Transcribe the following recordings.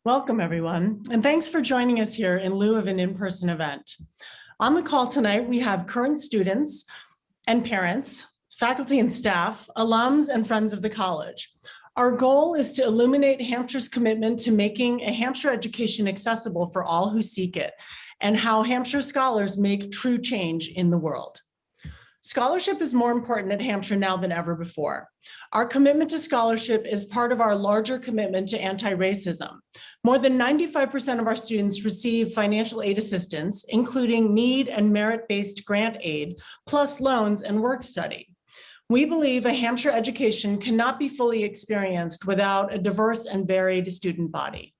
Welcome, everyone, and thanks for joining us here in lieu of an in-person event. On the call tonight, we have current students and parents, faculty and staff, alums, and friends of the college. Our goal is to illuminate Hampshire's commitment to making a Hampshire education accessible for all who seek it, and how Hampshire scholars make true change in the world. Scholarship is more important at Hampshire now than ever before. Our commitment to scholarship is part of our larger commitment to anti-racism. More than 95% of our students receive financial aid assistance, including need and merit-based grant aid, plus loans and work study. We believe a Hampshire education cannot be fully experienced without a diverse and varied student body.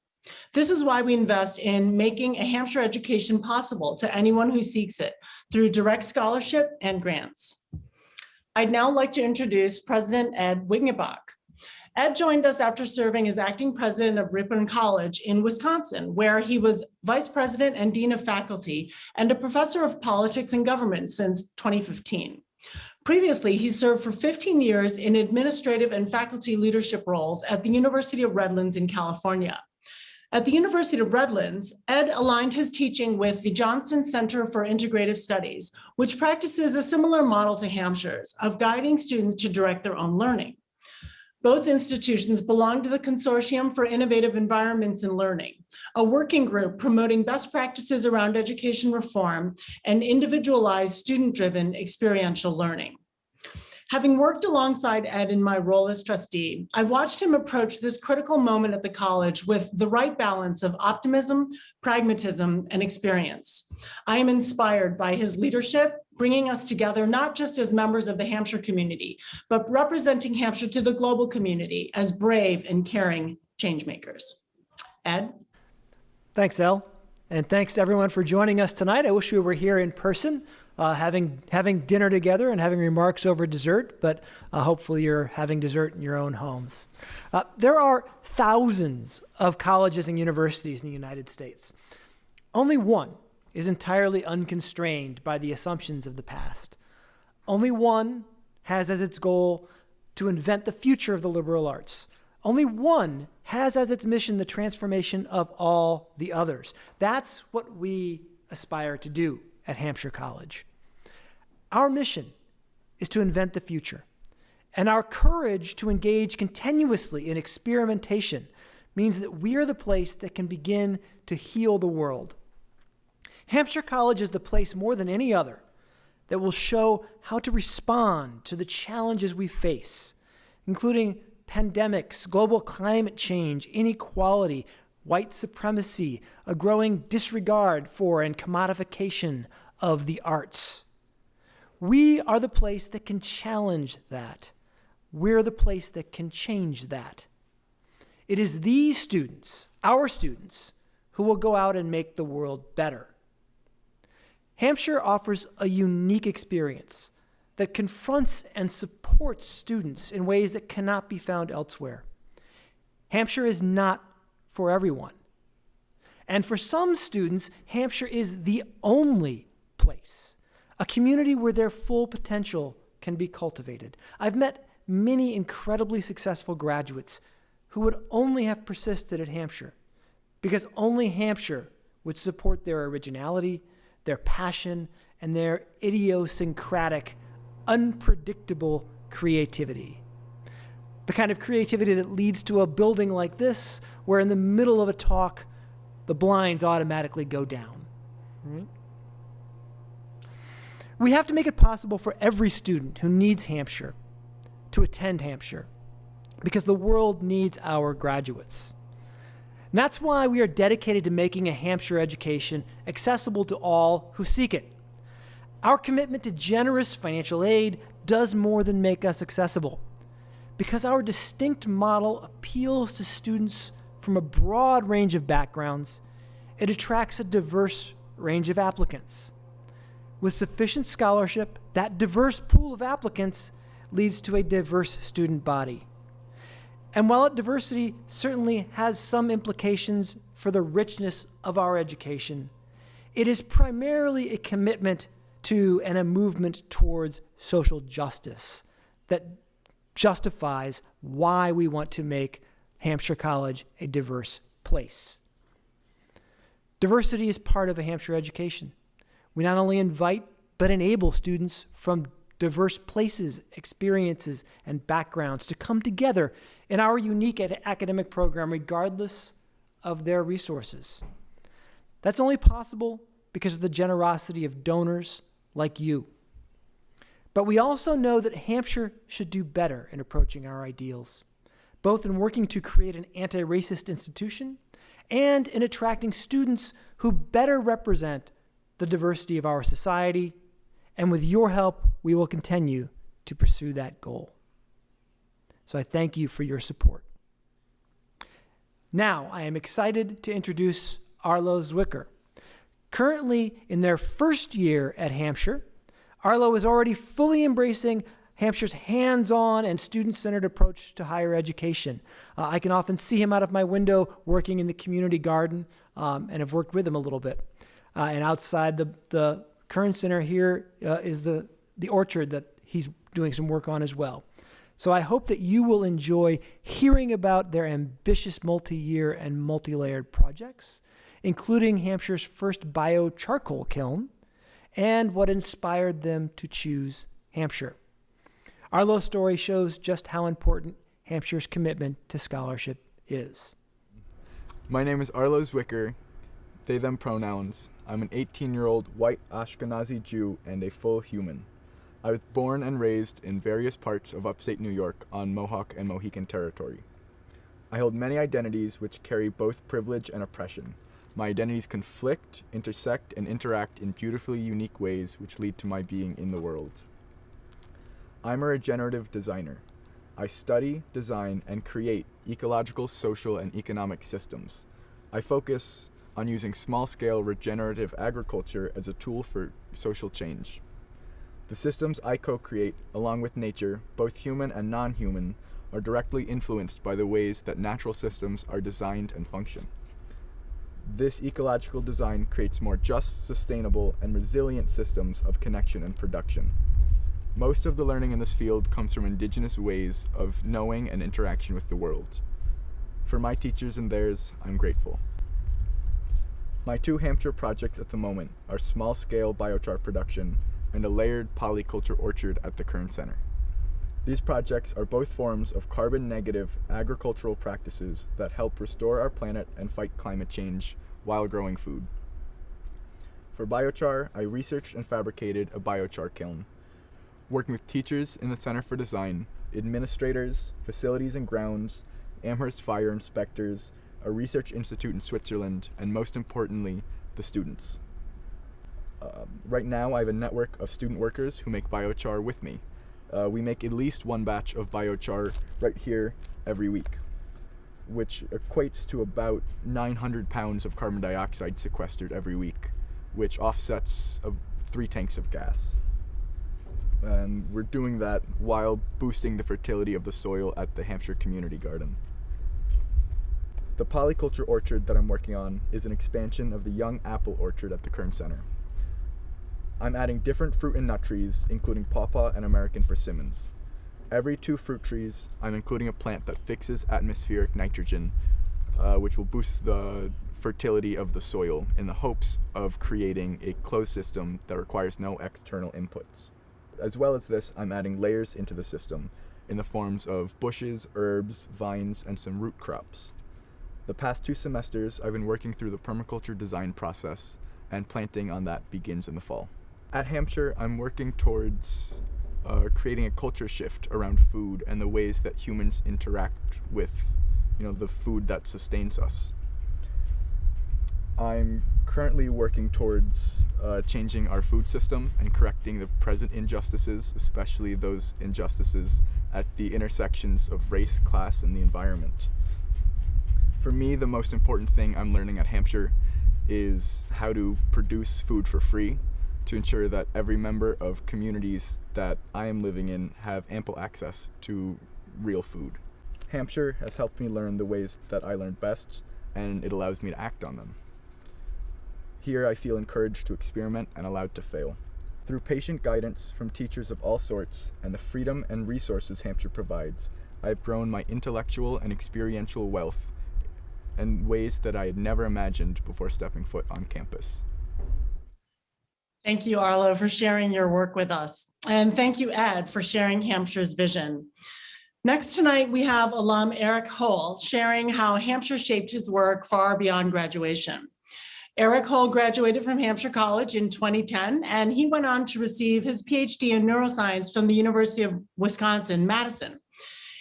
This is why we invest in making a Hampshire education possible to anyone who seeks it through direct scholarship and grants. I'd now like to introduce President Ed Wingenbach. Ed joined us after serving as acting president of Ripon College in Wisconsin, where he was vice president and dean of faculty and a professor of politics and government since 2015. Previously, he served for 15 years in administrative and faculty leadership roles at the University of Redlands in California. At the University of Redlands, Ed aligned his teaching with the Johnston Center for Integrative Studies, which practices a similar model to Hampshire's of guiding students to direct their own learning. Both institutions belong to the Consortium for Innovative Environments in Learning, a working group promoting best practices around education reform and individualized student-driven experiential learning. Having worked alongside Ed in my role as trustee, I've watched him approach this critical moment at the college with the right balance of optimism, pragmatism, and experience. I am inspired by his leadership, bringing us together not just as members of the Hampshire community, but representing Hampshire to the global community as brave and caring changemakers. Ed? Thanks, Elle, and thanks to everyone for joining us tonight. I wish we were here in person. Having dinner together and having remarks over dessert, but hopefully you're having dessert in your own homes. There are thousands of colleges and universities in the United States. Only one is entirely unconstrained by the assumptions of the past. Only one has as its goal to invent the future of the liberal arts. Only one has as its mission the transformation of all the others. That's what we aspire to do at Hampshire College. Our mission is to invent the future, and our courage to engage continuously in experimentation means that we are the place that can begin to heal the world. Hampshire College is the place more than any other that will show how to respond to the challenges we face, including pandemics, global climate change, inequality, white supremacy, a growing disregard for and commodification of the arts. We are the place that can challenge that. We're the place that can change that. It is these students, our students, who will go out and make the world better. Hampshire offers a unique experience that confronts and supports students in ways that cannot be found elsewhere. Hampshire is not for everyone. And for some students, Hampshire is the only place, a community where their full potential can be cultivated. I've met many incredibly successful graduates who would only have persisted at Hampshire because only Hampshire would support their originality, their passion, and their idiosyncratic, unpredictable creativity. The kind of creativity that leads to a building like this, where in the middle of a talk, the blinds automatically go down. Right? We have to make it possible for every student who needs Hampshire to attend Hampshire, because the world needs our graduates. And that's why we are dedicated to making a Hampshire education accessible to all who seek it. Our commitment to generous financial aid does more than make us accessible, because our distinct model appeals to students from a broad range of backgrounds. It attracts a diverse range of applicants. With sufficient scholarship, that diverse pool of applicants leads to a diverse student body. And while diversity certainly has some implications for the richness of our education, it is primarily a commitment to and a movement towards social justice that justifies why we want to make Hampshire College a diverse place. Diversity is part of a Hampshire education. We not only invite, but enable students from diverse places, experiences, and backgrounds to come together in our unique academic program, regardless of their resources. That's only possible because of the generosity of donors like you. But we also know that Hampshire should do better in approaching our ideals, both in working to create an anti-racist institution and in attracting students who better represent the diversity of our society. And with your help, we will continue to pursue that goal. So I thank you for your support. Now, I am excited to introduce Arlo Zwicker. Currently in their first year at Hampshire, Arlo is already fully embracing Hampshire's hands-on and student-centered approach to higher education. I can often see him out of my window working in the community garden, and have worked with him a little bit. And outside the Kern Center here is the orchard that he's doing some work on as well. So I hope that you will enjoy hearing about their ambitious multi-year and multi-layered projects, including Hampshire's first bio-charcoal kiln, and what inspired them to choose Hampshire. Arlo's story shows just how important Hampshire's commitment to scholarship is. My name is Arlo Zwicker, they, them pronouns. I'm an 18-year-old white Ashkenazi Jew and a full human. I was born and raised in various parts of upstate New York on Mohawk and Mohican territory. I hold many identities which carry both privilege and oppression. My identities conflict, intersect, and interact in beautifully unique ways which lead to my being in the world. I'm a regenerative designer. I study, design, and create ecological, social, and economic systems. I focus on using small-scale regenerative agriculture as a tool for social change. The systems I co-create, along with nature, both human and non-human, are directly influenced by the ways that natural systems are designed and function. This ecological design creates more just, sustainable, and resilient systems of connection and production. Most of the learning in this field comes from indigenous ways of knowing and interaction with the world. For my teachers and theirs, I'm grateful. My two Hampshire projects at the moment are small-scale biochar production and a layered polyculture orchard at the Kern Center. These projects are both forms of carbon-negative agricultural practices that help restore our planet and fight climate change while growing food. For biochar, I researched and fabricated a biochar kiln, working with teachers in the Center for Design, administrators, facilities and grounds, Amherst fire inspectors, a research institute in Switzerland, and most importantly, the students. Right now, I have a network of student workers who make biochar with me. We make at least one batch of biochar right here every week, which equates to about 900 pounds of carbon dioxide sequestered every week, which offsets 3 tanks of gas. And we're doing that while boosting the fertility of the soil at the Hampshire Community Garden. The polyculture orchard that I'm working on is an expansion of the young apple orchard at the Kern Center. I'm adding different fruit and nut trees, including pawpaw and American persimmons. Every 2 fruit trees, I'm including a plant that fixes atmospheric nitrogen, which will boost the fertility of the soil in the hopes of creating a closed system that requires no external inputs. As well as this, I'm adding layers into the system in the forms of bushes, herbs, vines, and some root crops. The past 2 semesters, I've been working through the permaculture design process, and planting on that begins in the fall. At Hampshire, I'm working towards creating a culture shift around food and the ways that humans interact with, the food that sustains us. I'm currently working towards changing our food system and correcting the present injustices, especially those injustices at the intersections of race, class, and the environment. For me, the most important thing I'm learning at Hampshire is how to produce food for free to ensure that every member of communities that I am living in have ample access to real food. Hampshire has helped me learn the ways that I learned best, and it allows me to act on them. Here I feel encouraged to experiment and allowed to fail. Through patient guidance from teachers of all sorts and the freedom and resources Hampshire provides, I have grown my intellectual and experiential wealth in ways that I had never imagined before stepping foot on campus. Thank you, Arlo, for sharing your work with us. And thank you, Ed, for sharing Hampshire's vision. Next tonight, we have alum Erik Hoel sharing how Hampshire shaped his work far beyond graduation. Erik Hoel graduated from Hampshire College in 2010, and he went on to receive his PhD in neuroscience from the University of Wisconsin-Madison.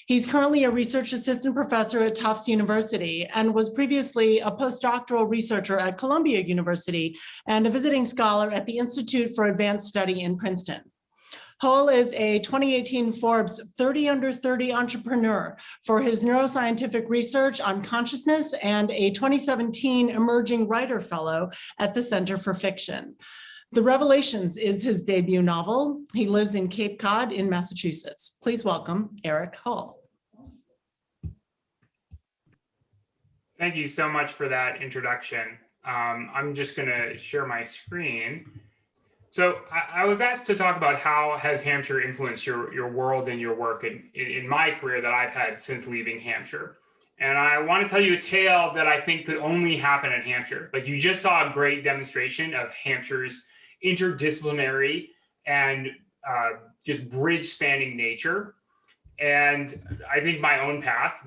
He's currently a research assistant professor at Tufts University and was previously a postdoctoral researcher at Columbia University and a visiting scholar at the Institute for Advanced Study in Princeton. Hoel is a 2018 Forbes 30 Under 30 entrepreneur for his neuroscientific research on consciousness and a 2017 Emerging Writer Fellow at the Center for Fiction. The Revelations is his debut novel. He lives in Cape Cod in Massachusetts. Please welcome Erik Hoel. Thank you so much for that introduction. I'm just going to share my screen. So I was asked to talk about how has Hampshire influenced your world and your work in my career that I've had since leaving Hampshire. And I want to tell you a tale that I think could only happen at Hampshire. Like, you just saw a great demonstration of Hampshire's interdisciplinary and just bridge spanning nature. And I think my own path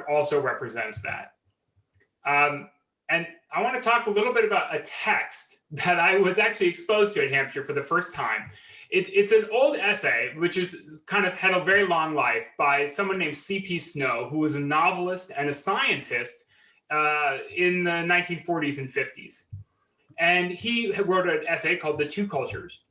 also represents that. And I want to talk a little bit about a text that I was actually exposed to at Hampshire for the first time. It's an old essay, which is kind of had a very long life, by someone named C.P. Snow, who was a novelist and a scientist in the 1940s and 50s. And he wrote an essay called The Two Cultures.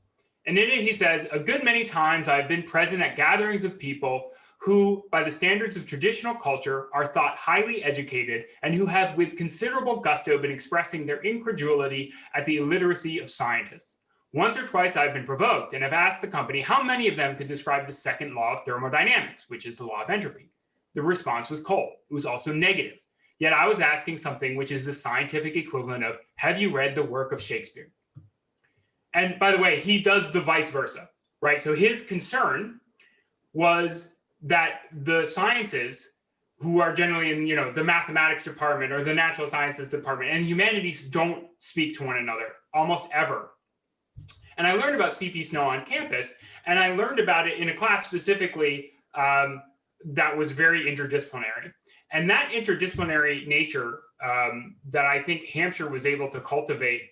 And in it, he says, "A good many times I've been present at gatherings of people who, by the standards of traditional culture, are thought highly educated and who have with considerable gusto been expressing their incredulity at the illiteracy of scientists. Once or twice I've been provoked and have asked the company how many of them could describe the second law of thermodynamics, which is the law of entropy. The response was cold. It was also negative. Yet I was asking something which is the scientific equivalent of, have you read the work of Shakespeare?" And by the way, he does the vice versa, right? So his concern was that the sciences, who are generally in, the mathematics department or the natural sciences department, and humanities don't speak to one another almost ever. And I learned about C.P. Snow on campus, and I learned about it in a class specifically that was very interdisciplinary. And that interdisciplinary nature that I think Hampshire was able to cultivate,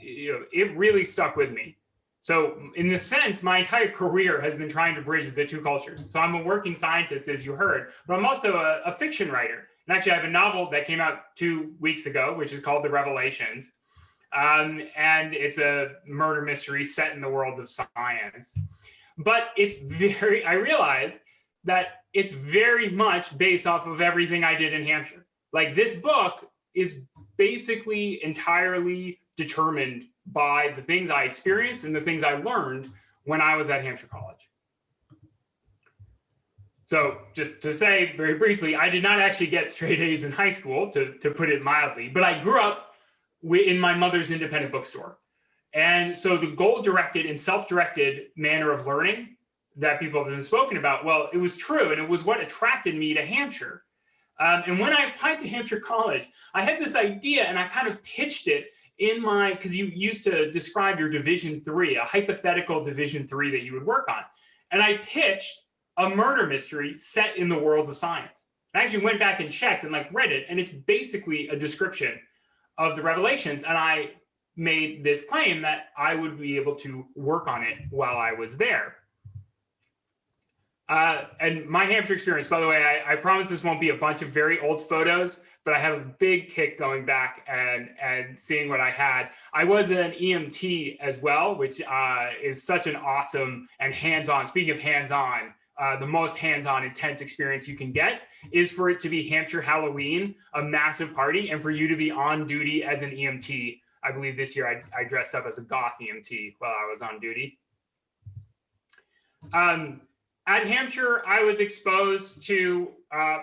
it really stuck with me. So in the sense, my entire career has been trying to bridge the two cultures. So I'm a working scientist, as you heard, but I'm also a fiction writer. And actually, I have a novel that came out 2 weeks ago, which is called The Revelations. And it's a murder mystery set in the world of science. But I realized that it's very much based off of everything I did in Hampshire. Like, this book is basically entirely determined by the things I experienced and the things I learned when I was at Hampshire College. So just to say very briefly, I did not actually get straight A's in high school, to put it mildly, but I grew up in my mother's independent bookstore. And so the goal-directed and self-directed manner of learning that people have been spoken about, well, it was true, and it was what attracted me to Hampshire. And when I applied to Hampshire College, I had this idea, and I kind of pitched it because you used to describe your Division 3, a hypothetical Division 3 that you would work on. And I pitched a murder mystery set in the world of science. I actually went back and checked and read it, and it's basically a description of the Revelations. And I made this claim that I would be able to work on it while I was there. And my Hampshire experience, by the way, I promise this won't be a bunch of very old photos, but I have a big kick going back and seeing what I had. I was an EMT as well, which is such an awesome and hands-on, speaking of hands-on, the most hands-on intense experience you can get is for it to be Hampshire Halloween, a massive party, and for you to be on duty as an EMT. I believe this year I dressed up as a goth EMT while I was on duty. At Hampshire, I was exposed to,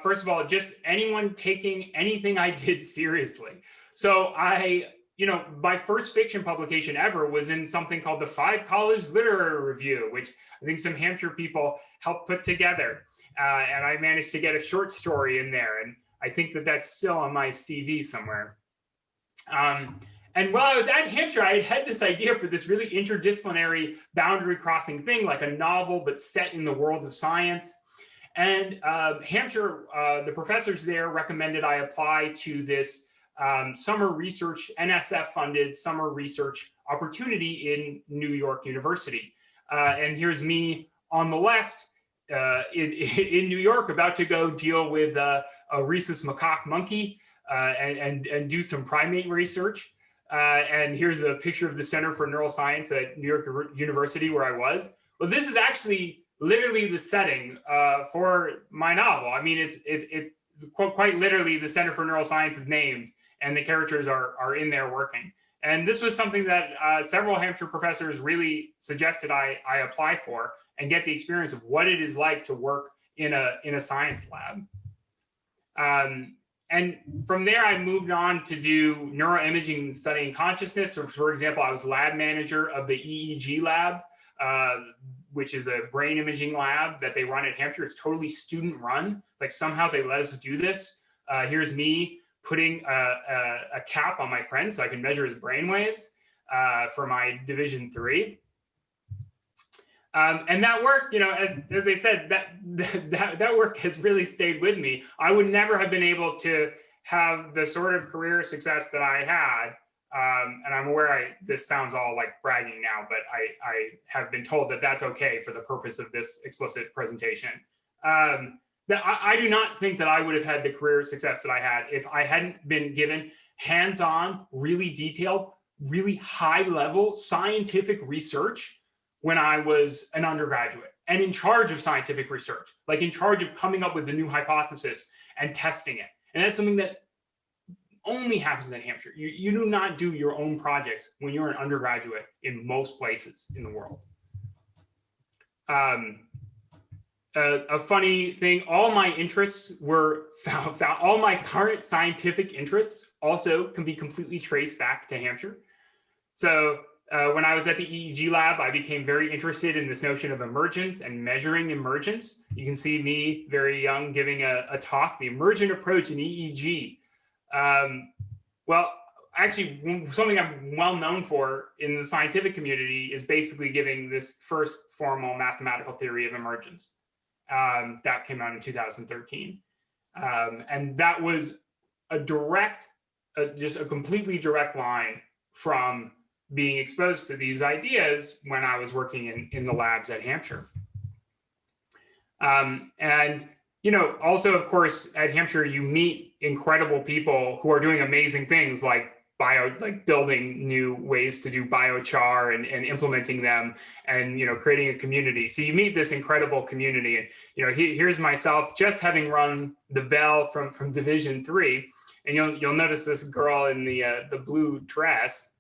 first of all, just anyone taking anything I did seriously. So my first fiction publication ever was in something called the 5 College Literary Review, which I think some Hampshire people helped put together. And I managed to get a short story in there. And I think that that's still on my CV somewhere. And while I was at Hampshire, I had this idea for this really interdisciplinary boundary crossing thing, like a novel, but set in the world of science. And Hampshire, the professors there recommended I apply to this summer research, NSF funded summer research opportunity in New York University. And here's me on the left in New York, about to go deal with a rhesus macaque monkey and do some primate research. And here's a picture of the Center for Neuroscience at New York University where I was. Well, this is actually literally the setting for my novel. I mean, it's quite literally the Center for Neuroscience is named, and the characters are in there working. And this was something that several Hampshire professors really suggested I apply for and get the experience of what it is like to work in a science lab. And from there, I moved on to do neuroimaging studying consciousness. So for example, I was lab manager of the EEG lab, which is a brain imaging lab that they run at Hampshire. It's totally student run. Like somehow they let us do this. Here's me putting a cap on my friend so I can measure his brain waves for my Division 3. And that work, you know, as they said, that work has really stayed with me. I would never have been able to have the sort of career success that I had. And I'm aware this sounds all like bragging now, but I have been told that that's okay for the purpose of this explicit presentation. I do not think that I would have had the career success that I had if I hadn't been given hands-on, really detailed, really high-level scientific research when I was an undergraduate and in charge of scientific research, like in charge of coming up with the new hypothesis and testing it. And that's something that only happens in Hampshire. You do not do your own projects when you're an undergraduate in most places in the world. A funny thing, all my interests were found, all my current scientific interests also can be completely traced back to Hampshire. So when I was at the EEG lab, I became very interested in this notion of emergence and measuring emergence. You can see me very young giving a talk, the emergent approach in EEG. Well, actually, something I'm well known for in the scientific community is basically giving this first formal mathematical theory of emergence. That came out in 2013. And that was just a completely direct line from being exposed to these ideas when I was working in the labs at Hampshire. And, you know, also, of course, at Hampshire, you meet incredible people who are doing amazing things like building new ways to do biochar and implementing them and, you know, creating a community. So you meet this incredible community. And, you know, here's myself just having run the bell from Division 3. And you'll notice this girl in the blue dress.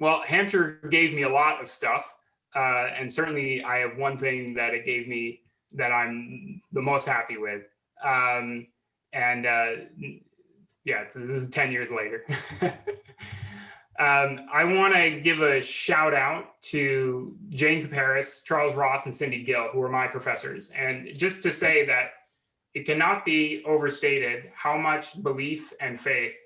Well, Hampshire gave me a lot of stuff. And certainly I have one thing that it gave me that I'm the most happy with. Yeah, so this is 10 years later. I want to give a shout out to Jane Caparis, Charles Ross, and Cindy Gill, who were my professors. And just to say that it cannot be overstated how much belief and faith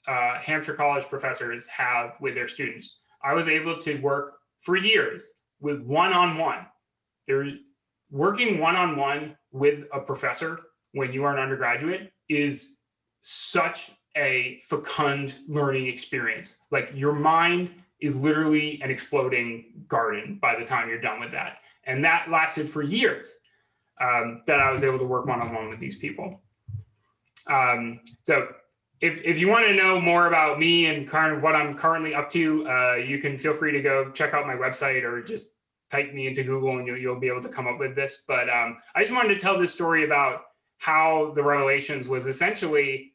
Hampshire College professors have with their students. I was able to work for years with one-on-one. They're working one-on-one with a professor when you are an undergraduate is such a fecund learning experience. Like your mind is literally an exploding garden by the time you're done with that. And that lasted for years that I was able to work one-on-one with these people. So if you want to know more about me and kind of what I'm currently up to, you can feel free to go check out my website or just type me into Google and you'll be able to come up with this. But I just wanted to tell this story about how the Revelations was essentially,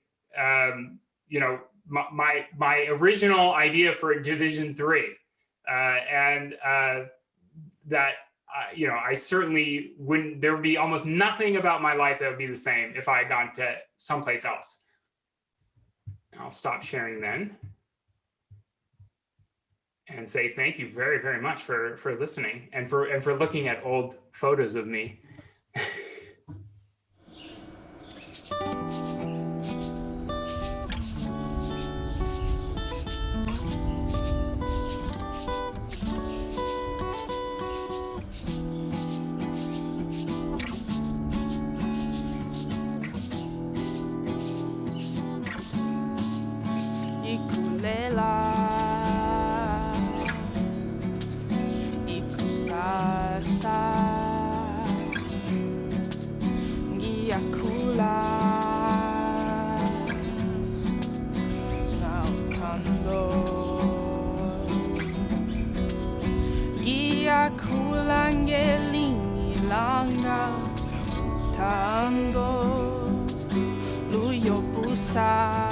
you know, my original idea for Division 3, and that you know, I certainly wouldn't. There would be almost nothing about my life that would be the same if I had gone to someplace else. I'll stop sharing then, and say thank you very, very much for listening and for looking at old photos of me. yo pusa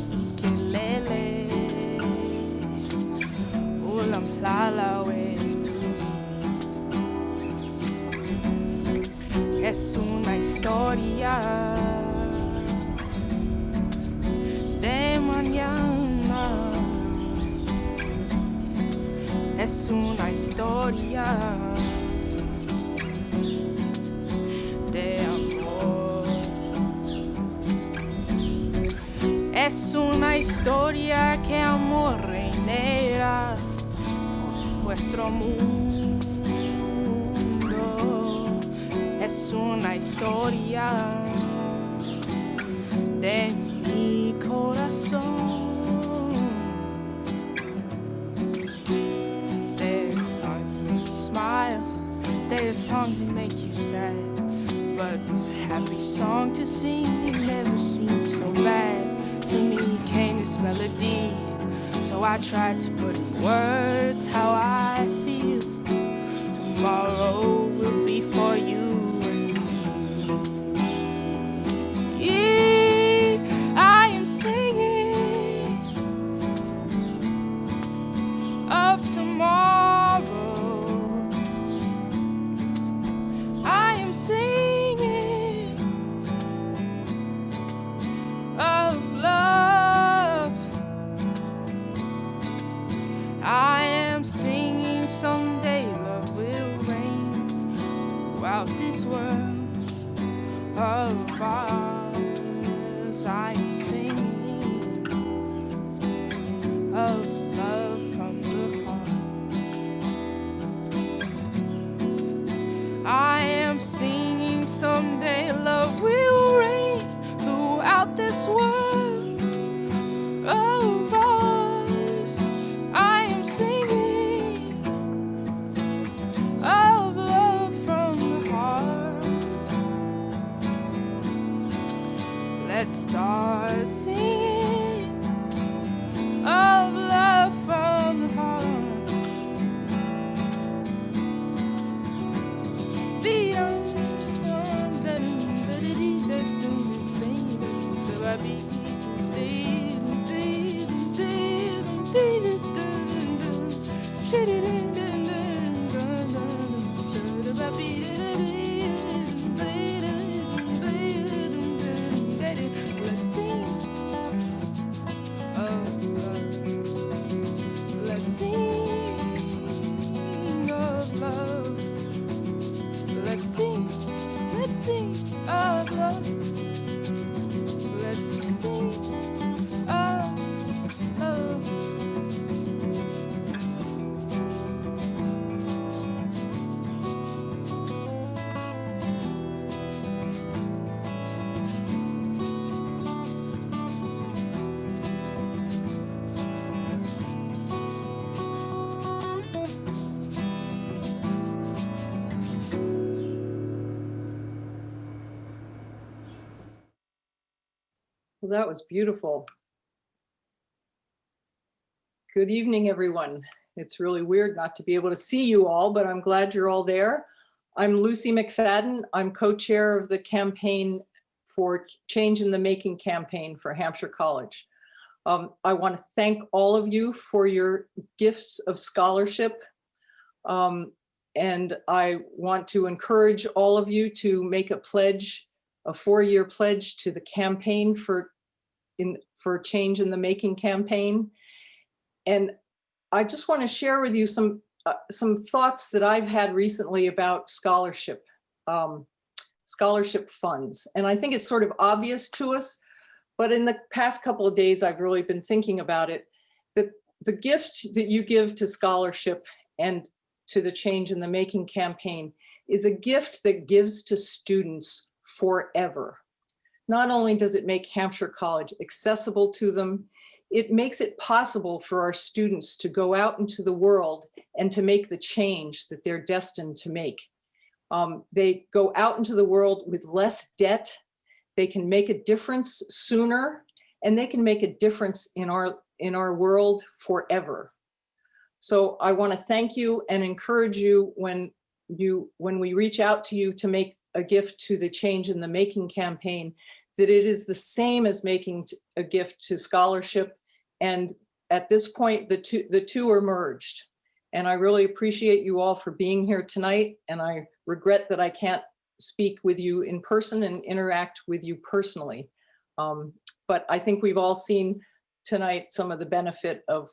ikelele ulam plala wetu. Es una historia de mañana. Es una historia de amor. Es una historia que amor reinera vuestro mundo. Es una historia de mi corazón. There's songs that make you smile, there's songs that make you sad, but the happy song to sing, it never seems so bad. To me came this melody, so I tried to put in words how I feel. Tomorrow will be for you. I am singing of tomorrow. I am singing of love. I am singing someday love will reign throughout this world of ours. I am singing of love from the heart. I am singing someday love will reign throughout this world of ours. I am singing of love from the heart. Let's start singing of love from the heart. Well, that was beautiful. Good evening, everyone. It's really weird not to be able to see you all, but I'm glad you're all there. I'm Lucy McFadden. I'm co-chair of the campaign for Change in the Making campaign for Hampshire College. I want to thank all of you for your gifts of scholarship. And I want to encourage all of you to make a pledge, a 4-year pledge to the campaign for Change in the Making campaign. And I just want to share with you some thoughts that I've had recently about scholarship funds. And I think it's sort of obvious to us, but in the past couple of days, I've really been thinking about it, that the gift that you give to scholarship and to the Change in the Making campaign is a gift that gives to students forever. Not only does it make Hampshire College accessible to them, it makes it possible for our students to go out into the world and to make the change that they're destined to make. They go out into the world with less debt, they can make a difference sooner, and they can make a difference in our world forever. So I want to thank you and encourage you when we reach out to you to make a gift to the Change in the Making campaign, that it is the same as making a gift to scholarship. And at this point, the two are merged. And I really appreciate you all for being here tonight. And I regret that I can't speak with you in person and interact with you personally. But I think we've all seen tonight some of the benefit of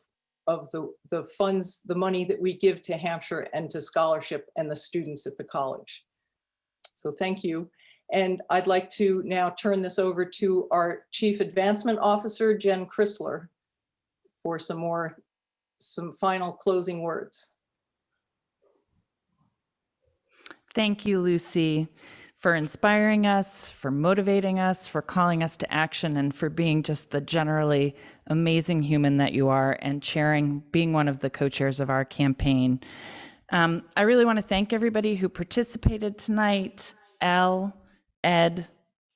the funds, the money that we give to Hampshire and to scholarship and the students at the college. So thank you. And I'd like to now turn this over to our Chief Advancement Officer, Jen Chrisler, for some final closing words. Thank you, Lucy, for inspiring us, for motivating us, for calling us to action, and for being just the generally amazing human that you are, and being one of the co-chairs of our campaign. I really want to thank everybody who participated tonight: Elle, Ed,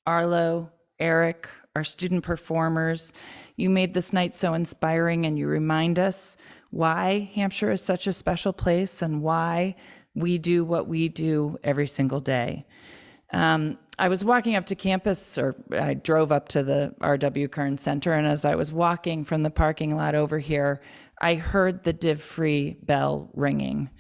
Arlo, Erik, our student performers. You made this night so inspiring, and you remind us why Hampshire is such a special place and why we do what we do every single day. I was walking up to campus, or I drove up to the RW Kern Center, and as I was walking from the parking lot over here, I heard the Div-Free bell ringing.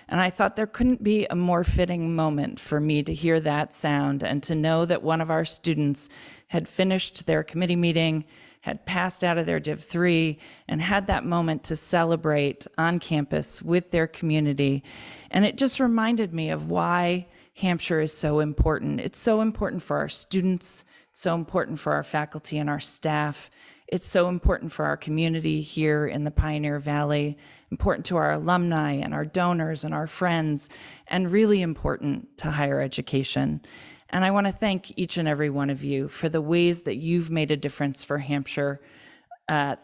And I thought there couldn't be a more fitting moment for me to hear that sound and to know that one of our students had finished their committee meeting, had passed out of their Div 3, and had that moment to celebrate on campus with their community. And it just reminded me of why Hampshire is so important. It's so important for our students, it's so important for our faculty and our staff. It's so important for our community here in the Pioneer Valley, important to our alumni and our donors and our friends, and really important to higher education. And I want to thank each and every one of you for the ways that you've made a difference for Hampshire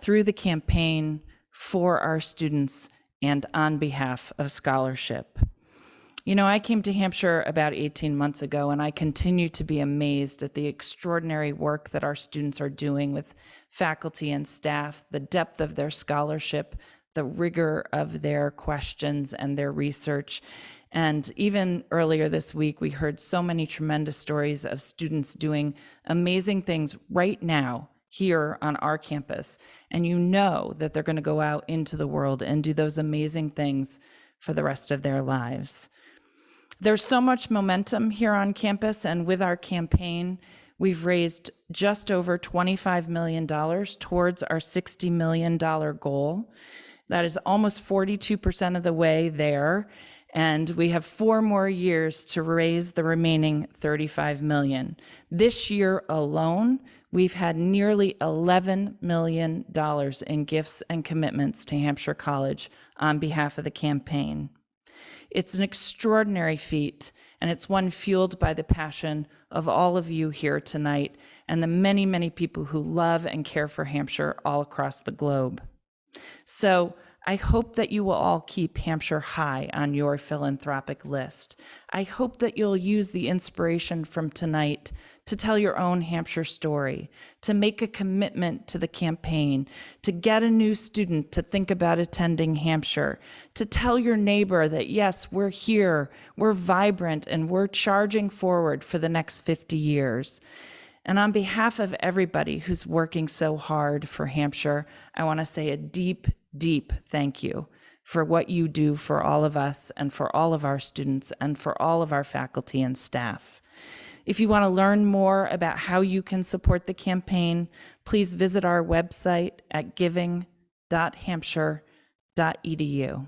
through the campaign, for our students, and on behalf of scholarship. You know, I came to Hampshire about 18 months ago, and I continue to be amazed at the extraordinary work that our students are doing with faculty and staff, the depth of their scholarship, the rigor of their questions and their research. And even earlier this week, we heard so many tremendous stories of students doing amazing things right now here on our campus. And you know that they're going to go out into the world and do those amazing things for the rest of their lives. There's so much momentum here on campus, and with our campaign, we've raised just over $25 million towards our $60 million goal. That is almost 42% of the way there, and we have 4 more years to raise the remaining $35 million. This year alone, we've had nearly $11 million in gifts and commitments to Hampshire College on behalf of the campaign. It's an extraordinary feat, and it's one fueled by the passion of all of you here tonight and the many, many people who love and care for Hampshire all across the globe. So I hope that you will all keep Hampshire high on your philanthropic list. I hope that you'll use the inspiration from tonight to tell your own Hampshire story, to make a commitment to the campaign, to get a new student to think about attending Hampshire, to tell your neighbor that yes, we're here, we're vibrant, and we're charging forward for the next 50 years. And on behalf of everybody who's working so hard for Hampshire, I want to say a deep, deep thank you for what you do for all of us and for all of our students and for all of our faculty and staff. If you want to learn more about how you can support the campaign, please visit our website at giving.hampshire.edu.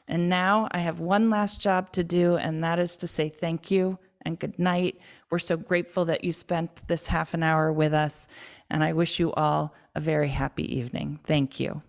And now I have one last job to do, and that is to say thank you and good night. We're so grateful that you spent this half an hour with us, and I wish you all a very happy evening. Thank you.